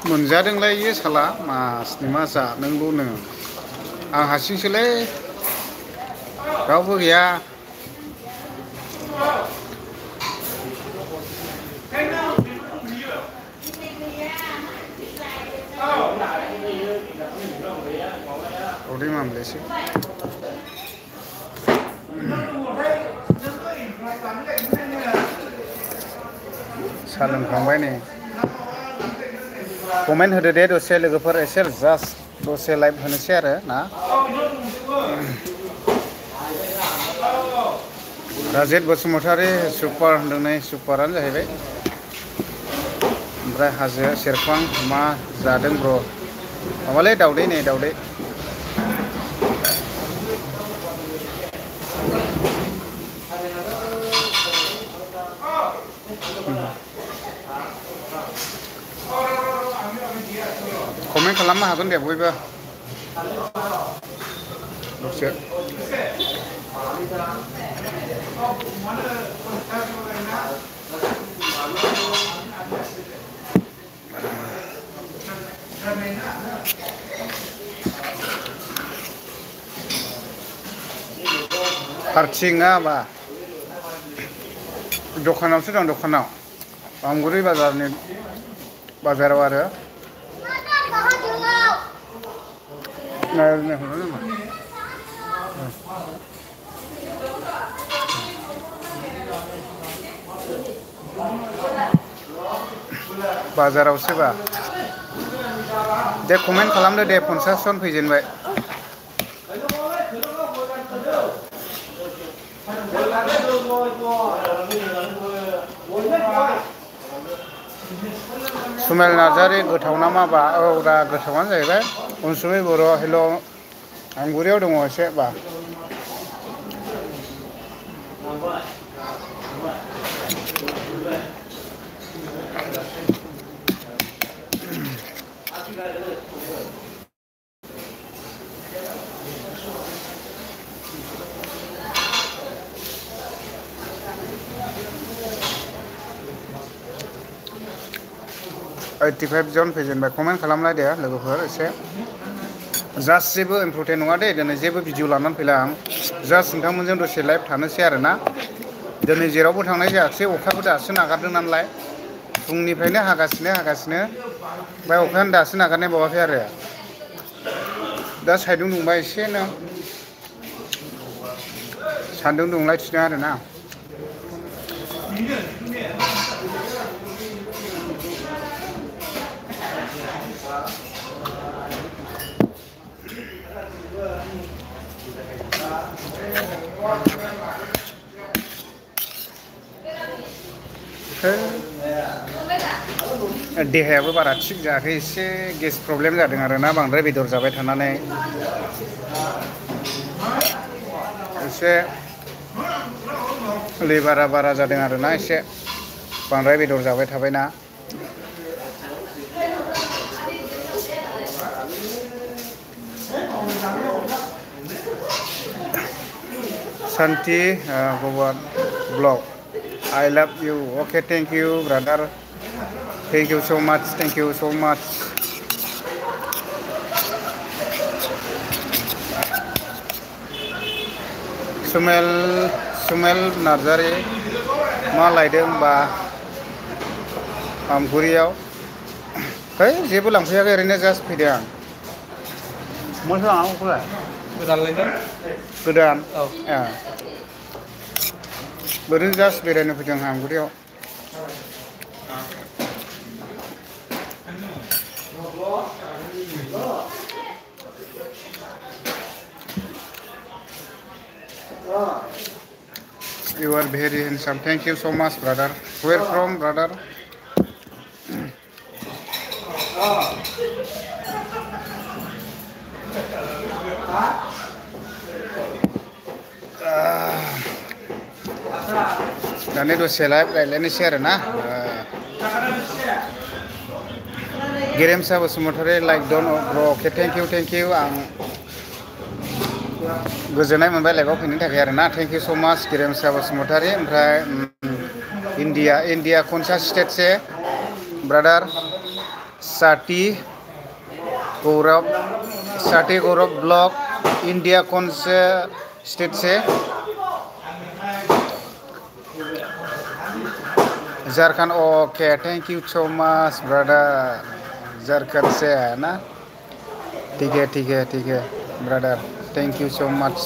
मोनजादोंलाय इयो साला मासनि मा जानांगौनो आं हारसिंसोलै रावबो गैया उदै मामलेसो साहा लोंखांबाय नै कमेन्ट होदो दे दसे लोगोफोर एसे जास्ट दसे लाइभ होनोसै आरो ना राजेट बसुमतारी सुपार होनदों नै सुपारानो जाहैबाय ओमफ्राय हाजो सेरफां मा जादों ब्र माबालै दाउदै नै दाउदै कमेन्ट खालामनो हागोन दे बयबो दसे पार्किंआ बा दखानावसो दं दखानाव आमगुरि बाजारनि बाजाराव आरो बाजारावसो बा दे कमेन्ट खालामदो दे 50 जन फैजेनबाय सुमेल नार्जारि गोथाव ना माबा औ दा गोथावानो जाहैबाय अनसुमै बर' हेल' आमगुरियाव दङ एसे बा $85 जन फैजेनबाय कमेन्ट खालामलाय दे लोगोफोर एसे जास्ट जेबो इम्पर्टेन्ट नङा दे दिनै जेबो भिडिअ लानानै फैला आं जास्ट नोंथांमोनजों दसे लाइभ थानोसै आरोना दिनै जेरावबो थांनाय जायाखिसै अखाबो दासो नागारदों नालाय फुंनिफ्रायनो हागासिनो ओमफ्राय अखायानो दासो नागारनाय बावाखै आरो दा साइदुं दुंबाय एसेनो सान्दुं दुंलायथिनो आरोना देहायाबो बारा थिग जायाखै एसे गेस प्रब्लेम जादों आरोना बांद्राय बेदर जाबाय थानानै एसे लिभारा बारा जादों आरोना एसे बांद्राय बेदर जाबाय थाबायना Santi BODO vlog I love you okay thank you brother thank you so much Sumel Narzary मा लायदों बा आमगुरियाव है जेबो लांफैयाखै ओरैनो जास्ट फैदों आं मोजां आंखौलाय गोदान लायदों गोदान औ ओरैनो जास्ट बेरायनो फैदों आमगुरियाव You are very handsome. Thank you so much, brother. Where from, brother? दानि दसे लाइभ रायज्लायनोसै आरो ना गेरेमसा बसुमतारी लाइक डन ब्र अके थेंक इउ आं गोजोननाय मोनबाय लाइभआव फैनो थाखाय आरो ना थेंक इउ स' माच गेरेमसा बसुमतारी ओमफ्राय इंडिया कौन सा स्टेट से ब्रादर साथी गौरव ब्लॉग इंडिया कौन से स्टेट से Jharkhand okay thank you so much brother Jharkhand से है ना ठीक है brother thank you so much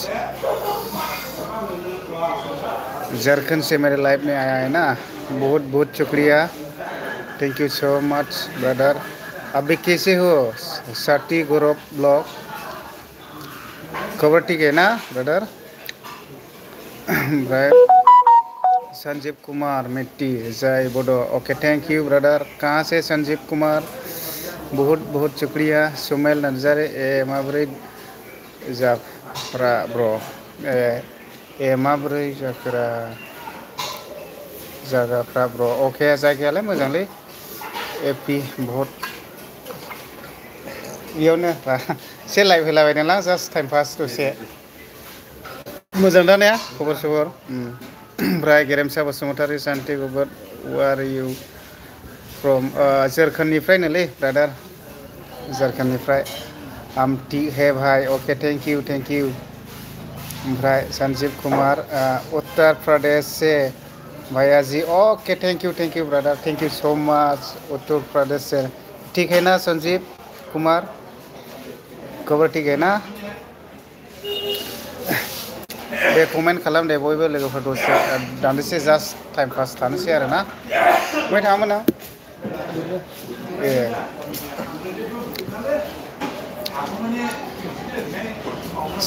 Jharkhand से मेरे लाइफ में आया है ना बहुत बहुत शुक्रिया thank you so much brother अभी कैसे हो साथी गौरव ब्लॉग खबर ठीक है ना ब्रदर संजीव कुमार मिट्टी जय Bodo okay thank you brother कहाँ से संजीव कुमार बहुत बहुत शुक्रिया सुमेल नर्जारी माबोरै जाफ्रा ब्रो माबोरै जागाफ्रा ब्रो ओके जायगायालाय मोजांलै एपि बहुत बेयावनो एसे लाइभ होलाबाय नालाय जास्ट टाइम पास दसे मोजां दा ने खबर सबर ओमफ्राय गेरेमसा बसुमतारी शान्ति गबर वार इउ फ्रम झारखंडनिफ्रायनोलै ब्रादार झारखंडनिफ्राय आमथि हे भाई ओके थैंक यू ओमफ्राय संजीव कुमार उत्तर प्रदेश से भैया जी okay thank you brother thank you so much Uttar Pradesh से ठीक है ना संजीव कुमार खबर ठीक है ना दे कमेन्ट खालाम दे बयबो लोगोफोर दसे दान्दिसे जास्ट टाइम पास थानोसै आरो ना बहाय थाङामोन आं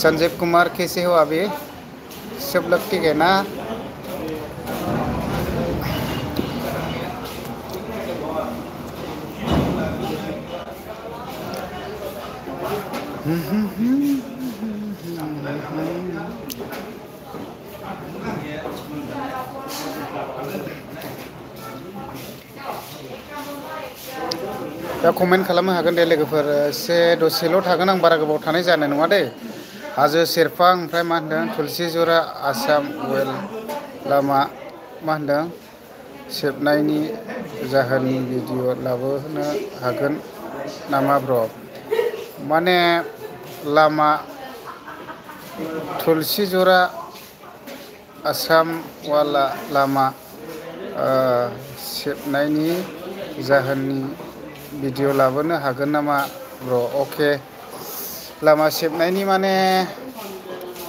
संजीव कुमार कैसे हो अभी सब लोग ठीक है ना दा कमेन्ट खालामनो हागोन दे लोगोफोर एसे दसेल' थागोन आं बारा गोबाव थानाय जानाय नङा दे हाजो सेरफां ओमफ्राय मा होनदों तुलसि जरा आसाम वेल लामा मा होनदों सेबनायनि जाहोननि भिडिअ लाबोनो हागोन नामा ब्र माने लामा तुलसि जरा आसाम वाला लामा सेबनायनि जाहोननि भिडिअ लाबोनो हागोन नामा ब्र ओके लामा सेबनायनि माने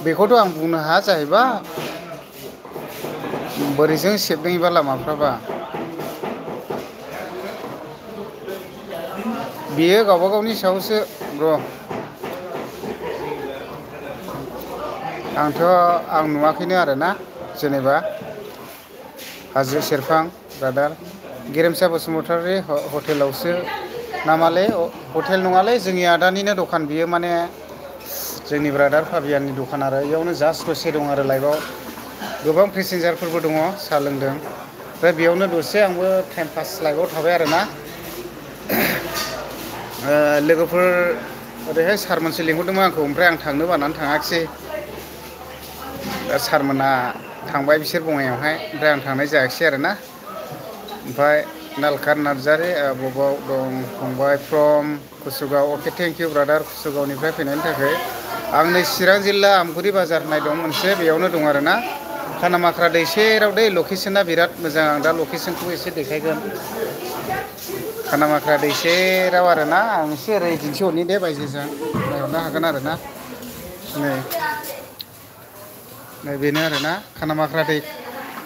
बेखौथ' आं बुंनो हाया जाहैबाय बोरैजों सेबदोंबा लामाफ्राबा बियो गावबा गावनि सायावसो ब्र आं नुवाखैनो आरोना जेनेबा हाजो सेरफां ब्रादार गेरेमसा बसुमतारी हटेलावसो नामालै हटेल नङालै जोंनि आदानिनो दखान बियो माने जोंनि ब्रादार फाबियाननि दखान आरो इयावनो जास्ट दसे दं आरो लाइभआव गोबां पेसेन्जारफोरबो दङ साहा लोंदों ओमफ्राय बेयावनो दसे आंबो टाइम पास लाइभआव थाबाय आरोना लोगोफोर ओरैहाय सार मोनसे लिंहरदोंमोन आंखौ ओमफ्राय आं थांनो बानानै थाङाखिसै सारमोना थांबाय बिसोर बङाइयावहाय ओमफ्राय आं थांनाय जायाखिसै आरोना ओमफ्राय नालकार नार्जारी बबाव दं फंबाय from Kusugaon okay thank you brother कुसुगावनिफ्राय फैनायनि थाखाय आं नै चिरां जिल्ला आमगुरि बाजार होननाय दं मोनसे बेयावनो दं आरोना खानामाख्रा दै सेराव दै लकेसना बिराद मोजां आं दा लकेसनखौ एसे देखायगोन खानामाख्रा दै सेराव आरोना आं एसे ओरै दिन्थिहरनि दे बायजोजों नायहरनो हागोन आरोना नै बेनो आरोना खानामाख्रा दै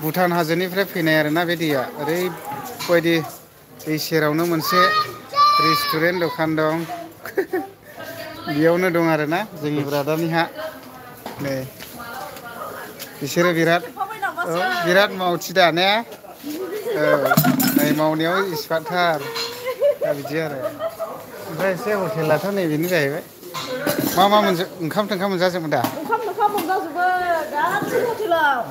भुटान हाजोनिफ्राय फैनाय आरोना बे दैया ओरैबायदि दै सेरावनो मोनसे रेस्टुरेन्ट दखान दं बेयावनो दं आरोना जोंनि ब्रादारनिहा नै बिसोरो बिराद मावथि दा ने नै मावनायाव एक्सपार्टथार दा बिदि आरो ओमफ्राय एसे हटेलाथ' नैबेनो जाहैबाय मा ओंखाम मोनजाजोबो दा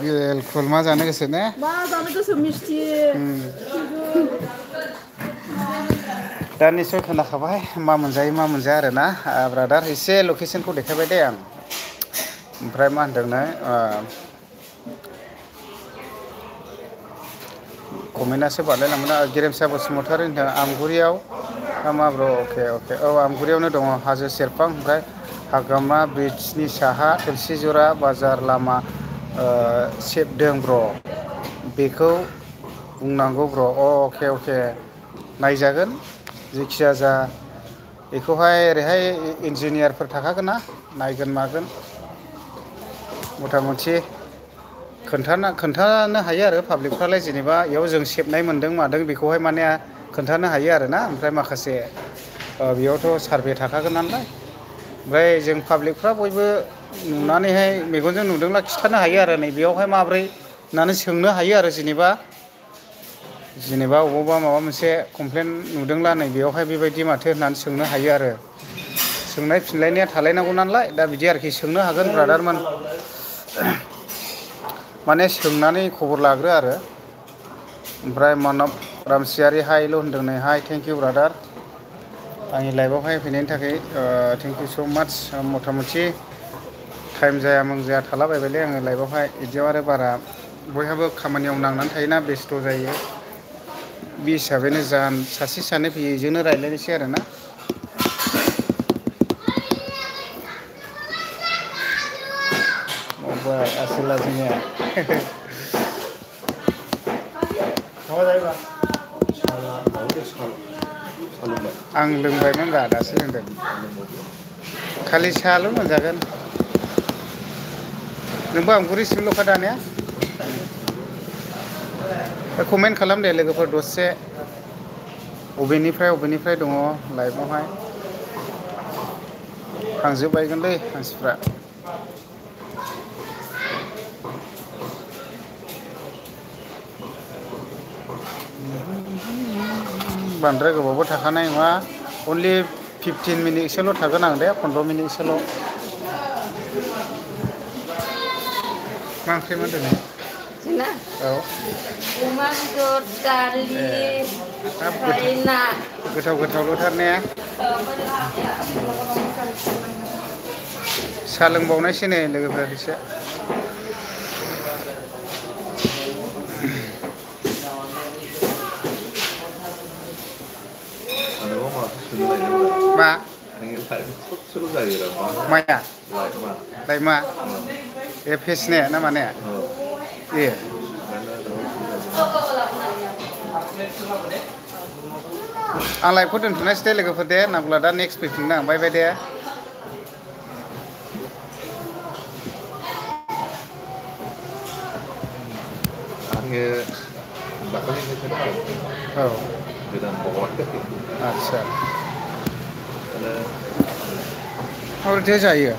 बिलकुल मा जानो गोसो ने मा जानो गोसो मिस्थि दा निसय खोनाखाबाय मा मोनजाया आरोना ब्रादार एसे लकेसनखौ देखायबाय दे आं ओमफ्राय मा होनदोंनो कमेन्टआसो बारलायलांगोन गेरेमसा बसुमतारी होनदों आमगुरियाव मा ब्र अके औ आमगुरियावनो दङ हाजो सेरफां ओमफ्राय हाग्रामा ब्रिड्जनि साहा थुलसिजरा बाजार लामा सेबदों ब्र बेखौ बुंनांगौ ब्र अके नायजागोन जेखिया जा बेखौहाय ओरैहाय इन्जिनियारफोर थाखागोन ना नायगोन मागोन मथा मथि खोन्थानो हायो आरो पाब्लिकफ्रालाय जेनेबा बेयाव जों सेबनाय मोन्दों मादों बेखौहाय माने खोन्थानो हायो आरोना ओमफ्राय माखासे बेयावथ' सारभे थाखागोन नालाय ओमफ्राय जों पाब्लिकफ्रा बयबो नुनानैहाय मेगनजों नुदोंब्ला खिन्थानो हायो आरो नै बेयावहाय माब्रै होननानै सोंनो हायो आरो जेनेबा अबावबा माबा मोनसे कमप्लेन नुदोंब्ला नै बेयावहाय बेबायदि माथो होननानै सोंनो हायो आरो सोंनाय फिनलायनाया थालायनांगौ नालाय दा बिदि आरोखि सोंनो हागोन ब्रादारमोन माने सोंनानै खबर लाग्रो आरो ओमफ्राय मानब रामसियारि हायल' होनदों नै हाय थेंक इउ ब्रादार आंनि लाइफआवहाय फैनायनि थाखाय थेंक इउ स' माच मथा मथि टाइम जाया मों जाया थालाबायबायलै आङो लाइफआवहाय बिदियाव आरो बारा बयहाबो खामानियाव नांनानै थायोना बेस्थ' जायो बे हिसाबैनो सासे सानै फैयो बेजोंनो रायज्लायनोसै आरोना आसोला जोंनिया आं लोंबायमोन रा दासो लोंदों खालि साहाल' मोनजागोन नोंबो आमगुरि सिमल'खा दा ने कमेन्ट खालाम दे लोगोफोर दसे बबेनिफ्राय दङ लाइफआवहाय थांजोबबायगोनलै मानसिफ्रा बांद्राय गोबावबो थाखानाय नङा अनलि 15 मिनिटसोल' थागोन आं दे 15 मिनिटसोल' मा ओंख्रिमोन दिनै जोंना औ अमा बेदर दालि ओमफ्राय ना गोथावथार ने साहा लोंबावनायसै नै लोगोफोर एसे मा माया लाइमा ए फेसने ना माने ए आं लाइफखौ दोनथ'नायसै दे लोगोफोर दे नांगौला दा नेक्स्ट फैफिननो आं बाय बाय दे औ आदसा हरदे जायो